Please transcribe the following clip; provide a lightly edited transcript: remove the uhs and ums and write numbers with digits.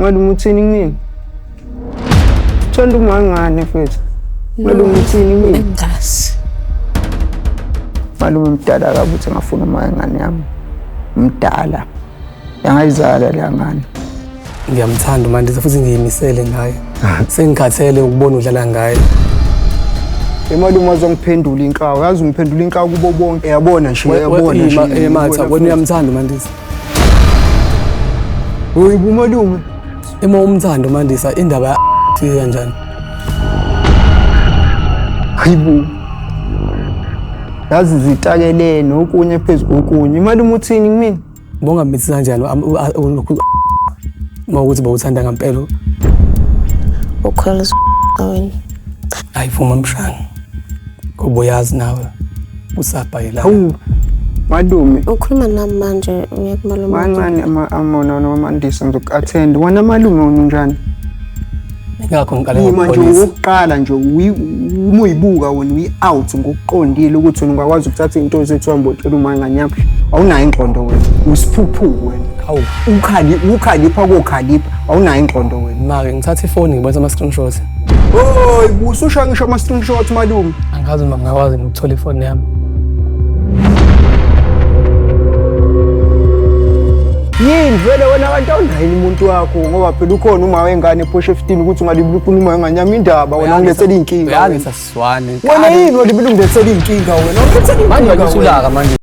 Malume uthini kumina? Thanda umangane mfethu. Malume uthini kumina? Ngasi. Malume mdala kabi uthi ngafuna umangane yami. Mdala. Yangayizala le ngane. Ngiyamthanda uMandisa futhi ngiyimisele ngaye. Sengikhathele ukubona udlala ngaye. Malume wazongiphendula inkawu. Yazi ungiphendula inkawu kubo bonke. Uyabona nje, uyabona nje. Matha, wena uyamthanda uMandisa. Uyibu malume. Uma umthanda uMandisa indaba fika kanjani? Hayibo. Yazi zitakelene okunye phezulu okunye. Malume uthini kumina? Bonga mithi kanjani mawukuthi bawuthanda ngempela. Ukholisa wena. Ayivuma mshana. Ngoba uyazi nawe usabhayela. Hawu. Malume. Ukhuluma nami manje uyekumalume. Mancane amona noMandisa ngizoku-attend. Wena malume unjani? Ngakho ngiqale manje ukuqala nje uma uyibuka wena uyi-out ngokuqondile ukuthi ungakwazi ukuthatha into ezethiwa mbotshela umangane yami. Awunayo ingqondo wena. Usiphuphuku wena. Hawu. Ukhalipha kokhalipha. Awunayo ingqondo wena. Make ngithatha ifoni ngibona ama-screenshot. Hoyi, ususha ngisho ama-screenshot malume. Angazi uma ngingakwazi ukuthola ifoni yami. Yini vele wena abantu awunayini umuntu wakho ngoba phela ukhona uma wengane ephoshe 15 ukuthi ungalibili ukhuluma ngengane yami indaba wena ungilethela inkinga. Yazi sasizwane. Wena yini walibili ungilethela inkinga wena? Ungilethela inkinga. Manje usulaka manje.